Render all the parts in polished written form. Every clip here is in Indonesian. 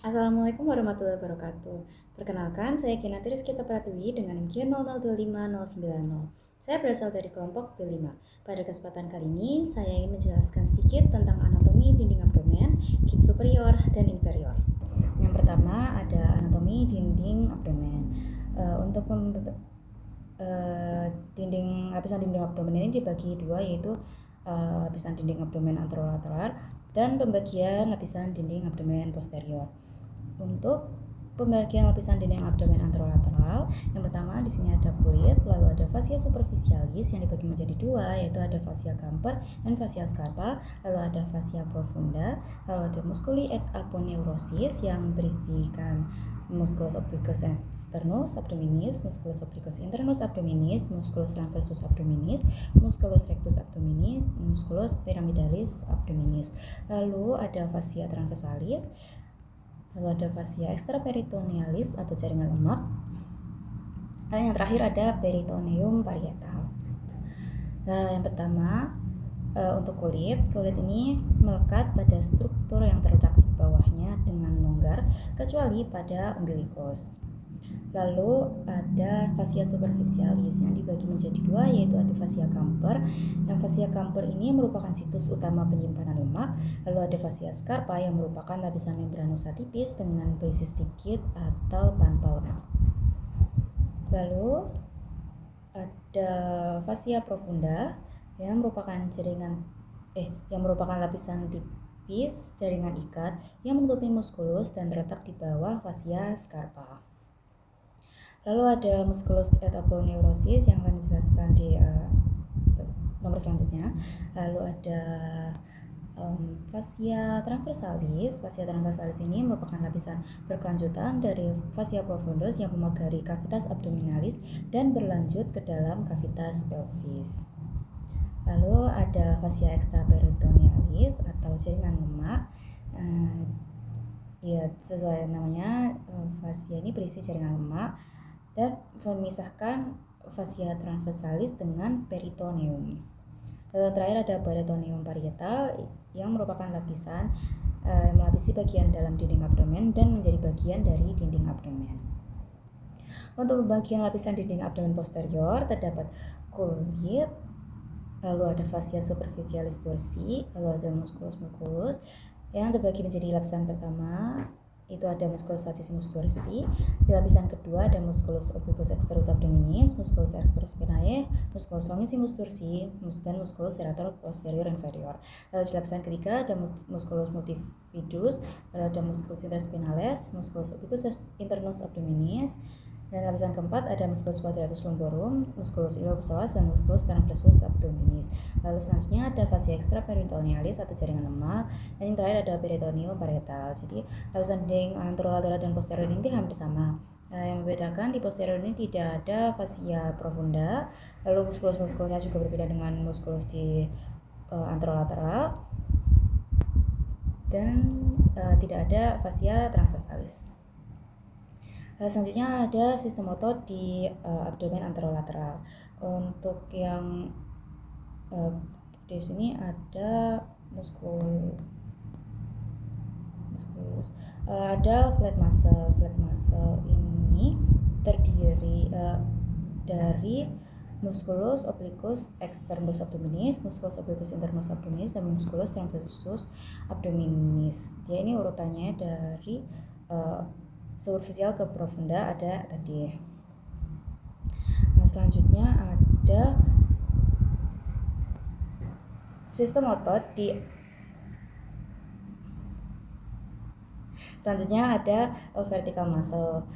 Assalamualaikum warahmatullahi wabarakatuh. Perkenalkan, saya Kinati Rizkyta Pratiwi dengan NIM 0025090. Saya berasal dari kelompok B5. Pada kesempatan kali ini, saya ingin menjelaskan sedikit tentang anatomi dinding abdomen, kit superior, dan inferior. Yang pertama ada anatomi dinding abdomen. Untuk lapisan dinding abdomen ini dibagi dua, yaitu lapisan dinding abdomen anterolateral dan pembagian lapisan dinding abdomen posterior. Untuk pembagian lapisan dinding abdomen anterolateral, yang pertama di sini ada kulit, lalu ada fascia superficialis yang dibagi menjadi dua, yaitu ada fascia camper dan fascia scarpa, lalu ada fascia profunda, lalu ada musculi et aponeurosis yang berisikan musculus obliquus externus abdominis, musculus obliquus internus abdominis, musculus transversus abdominis, musculus rectus abdominis, musculus pyramidalis abdominis. Lalu ada fascia transversalis, lalu ada fascia extraperitonealis atau jaringan lemak, dan yang terakhir ada peritoneum parietal. Yang pertama, untuk kulit ini melekat pada struktur yang terletak di bawahnya dengan longgar kecuali pada umbilikus. Lalu ada fascia superficialis yang dibagi menjadi dua, yaitu ada fascia camper. Yang fascia camper ini merupakan situs utama penyimpanan lemak. Lalu ada fascia scarpa yang merupakan lapisan membranosa tipis dengan berisi sedikit atau tanpa lemak. Lalu ada fascia profunda yang merupakan lapisan tipis jaringan ikat yang menutupi musculus dan terletak di bawah fascia scarpa. Lalu ada musculus et aponeurosis yang akan dijelaskan di nomor selanjutnya. Lalu ada fascia transversalis. Fascia transversalis ini merupakan lapisan berkelanjutan dari fascia profundus yang memagari cavitas abdominalis dan berlanjut ke dalam cavitas pelvis. Lalu ada fascia extraperitonealis atau jaringan lemak. Ya, sesuai namanya, fascia ini berisi jaringan lemak dan memisahkan fascia transversalis dengan peritoneum. Lalu terakhir ada peritoneum parietal yang merupakan lapisan melapisi bagian dalam dinding abdomen dan menjadi bagian dari dinding abdomen. Untuk bagian lapisan dinding abdomen posterior terdapat kulit, lalu ada fascia superficialis dorsi, lalu ada musculus yang terbagi menjadi lapisan pertama, itu ada musculus latissimus dorsi. Di lapisan kedua ada musculus obliquus externus abdominis, musculus rectus spinae, musculus longissimus dorsi, dan musculus serrator posterior inferior. Lalu di lapisan ketiga ada musculus multifidus, lalu ada musculus interspinalis, musculus obliquus internus abdominis. Dan lapisan keempat ada musculus quadratus lumborum, musculus iliopsoas, dan musculus transversus abdominis. Lalu selanjutnya ada fascia extraperitonealis atau jaringan lemak, dan yang terakhir ada peritoneum parietal. Jadi lapisan dinding anterolateral dan posterior ini hampir sama. Yang membedakan di posterior ini tidak ada fascia profunda, lalu muskulus-muskulnya juga berbeda dengan muskulus di anterolateral, dan tidak ada fascia transversalis. Selanjutnya ada sistem otot di abdomen anterolateral. Untuk yang di sini ada musculus, ada flat muscle. Flat muscle ini terdiri dari musculus obliquus externus abdominis, musculus obliquus internus abdominis, dan musculus transversus abdominis. Dia ini urutannya dari superficial ke profunda ada tadi. Nah, selanjutnya ada sistem otot di vertical muscle.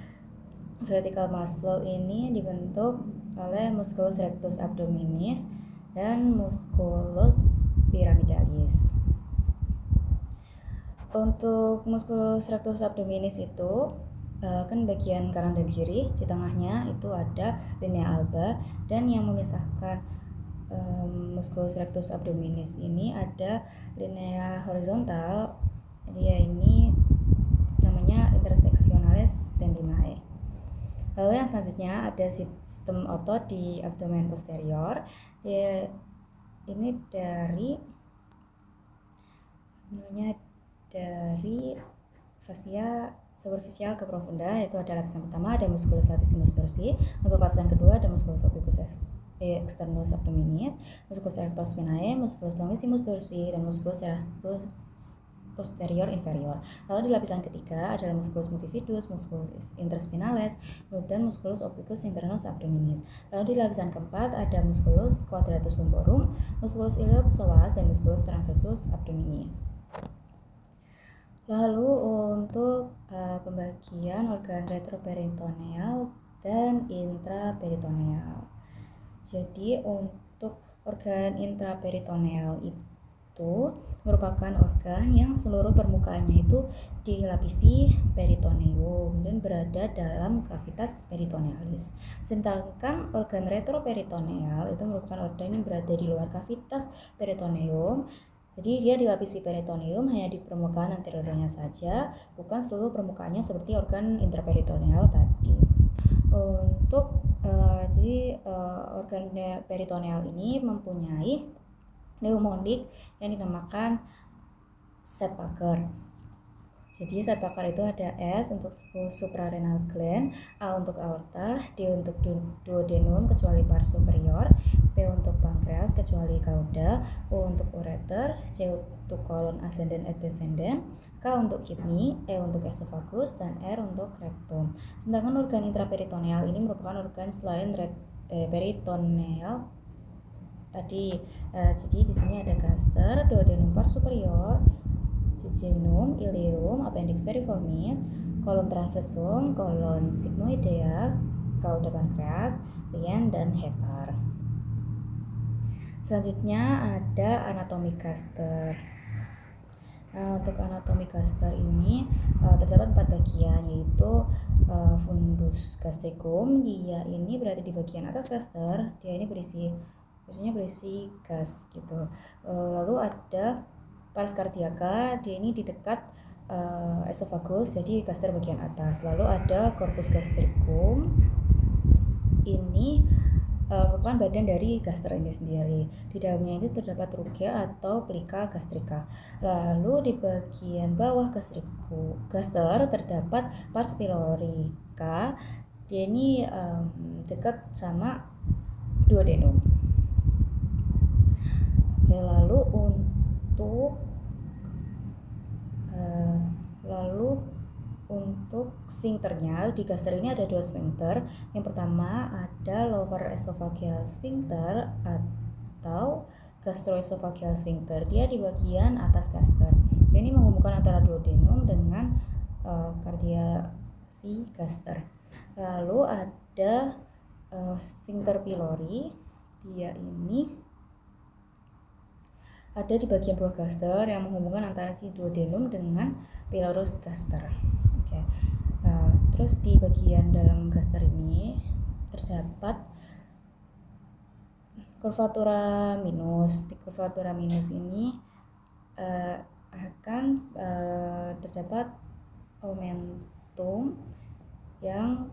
Vertical muscle ini dibentuk oleh musculus rectus abdominis dan musculus pyramidalis. Untuk musculus rectus abdominis itu kan bagian kanan dan kiri, di tengahnya itu ada linea alba, dan yang memisahkan musculus rectus abdominis ini ada linea horizontal, dia ini namanya intersectionalis tendinae. Lalu yang selanjutnya ada sistem otot di abdomen posterior, dia ini dari fascia superficial ke profunda, yaitu ada lapisan pertama ada musculus latissimus dorsi, untuk lapisan kedua ada musculus obliquus externus abdominis, musculus erector spinae, musculus longissimus dorsi, dan musculus serratus posterior inferior. Lalu di lapisan ketiga adalah musculus multifidus, musculus interspinalis, dan musculus obliquus internus abdominis. Lalu di lapisan keempat ada musculus quadratus lumborum, musculus iliopsoas, dan musculus transversus abdominis. Lalu untuk pembagian organ retroperitoneal dan intraperitoneal. Jadi untuk organ intraperitoneal itu merupakan organ yang seluruh permukaannya itu dilapisi peritoneum dan berada dalam cavitas peritonealis. Sedangkan organ retroperitoneal itu merupakan organ yang berada di luar cavitas peritoneum. Jadi dia dilapisi peritoneum hanya di permukaan anteriornya saja, bukan seluruh permukaannya seperti organ intraperitoneal tadi. Untuk organ peritoneal ini mempunyai pneumonik yang dinamakan Sedgwick. Jadi Sedgwick itu ada S untuk suprarenal gland, A untuk aorta, D untuk duodenum kecuali pars superior, P untuk pankreas kecuali cauda, O untuk ureter, C untuk kolon ascendent et descendant, K untuk kidney, E untuk esophagus, dan R untuk rectum. Sedangkan organ intraperitoneal ini merupakan organ selain peritoneal tadi. Jadi di sini ada gaster, duodenum pars superior, jejunum, ileum, appendix veriformis, kolon transversum, kolon sigmoidea, cauda pankreas, lien, dan hepar. Selanjutnya ada anatomi gaster. Nah, untuk anatomi gaster ini terdapat 4 bagian, yaitu fundus gastricum. Dia ini berada di bagian atas gaster. Dia ini berisi gas gitu. Lalu ada pars cardiaca, dia ini di dekat esophagus, jadi gaster bagian atas. Lalu ada corpus gastricum, ini merupakan badan dari gaster ini sendiri. Di dalamnya itu terdapat trukea atau plika gastrika. Lalu di bagian bawah gaster terdapat pars pylorica, dia ini dekat sama duodenum. Lalu untuk sphincternya, di gaster ini ada 2 sphincter. Yang pertama ada lower esophageal sphincter atau gastroesophageal sphincter. Dia di bagian atas gaster. Ini menghubungkan antara duodenum dengan kardiasi gaster. Lalu ada sphincter pylori. Dia ini ada di bagian bawah gaster yang menghubungkan antara si duodenum dengan pylorus gaster. Oke. Terus di bagian dalam gaster ini terdapat curvatura minus. Di curvatura minus ini akan terdapat omentum yang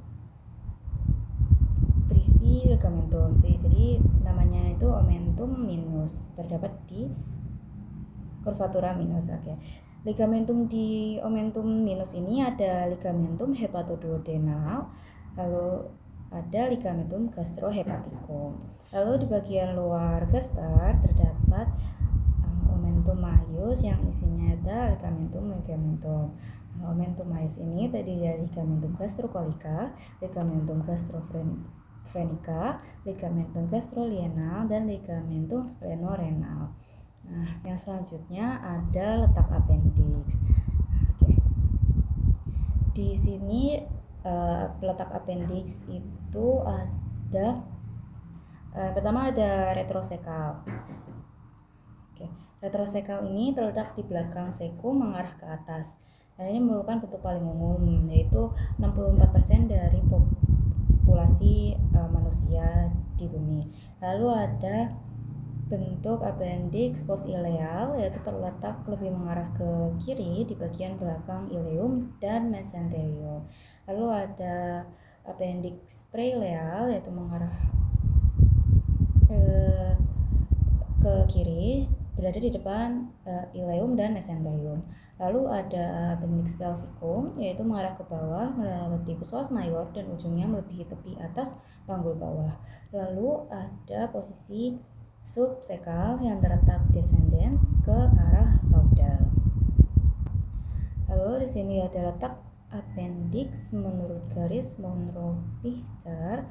berisi ligamentum. Jadi namanya itu omentum minus, terdapat di curvatura minus. Oke. Ligamentum di omentum minus ini ada ligamentum hepatoduodenal, lalu ada ligamentum gastrohepaticum. Lalu di bagian luar gaster terdapat omentum maius yang isinya ada ligamentum. Omentum maius ini terdiri dari ligamentum gastrocolica, ligamentum gastrophrenica, ligamentum gastrolienal, dan ligamentum splenorenal. Nah, yang selanjutnya ada letak appendix. Oke. Di sini letak appendix itu ada pertama ada retroseccal. Oke. Retroseccal ini terletak di belakang sekum mengarah ke atas. Dan ini merupakan bentuk paling umum, yaitu 64% dari populasi manusia di bumi. Lalu ada bentuk appendix postileal, yaitu terletak lebih mengarah ke kiri di bagian belakang ileum dan mesenterium. Lalu ada appendix preileal, yaitu mengarah ke kiri, berada di depan ileum dan mesenterium. Lalu ada appendix pelvicum, yaitu mengarah ke bawah melewati psoas mayor dan ujungnya melebihi tepi atas panggul bawah. Lalu ada posisi subsekal yang terletak descendens ke arah caudal. Lalu di sini ada letak appendix menurut garis Monro-Pichter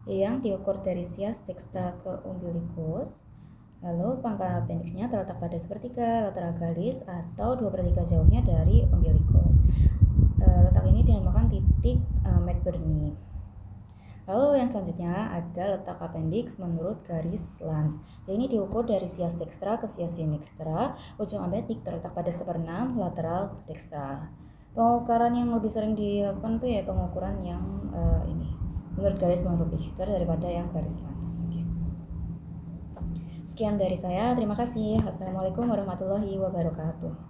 yang diukur dari sias dextra ke umbilicus. Lalu pangkal appendixnya terletak pada sepertiga lateragalis atau 2/3 jauhnya dari umbilicus. Letak ini dinamakan titik McBurney. Lalu yang selanjutnya ada letak appendix menurut garis Lanz. Ini diukur dari sias dextra ke sias sinextra. Ujung appendix terletak pada 1/6 lateral dextra. Pengukuran yang lebih sering dilakukan tuh ya pengukuran yang ini menurut garis Monro-Pichter daripada yang garis Lanz. Sekian dari saya, terima kasih. Assalamualaikum warahmatullahi wabarakatuh.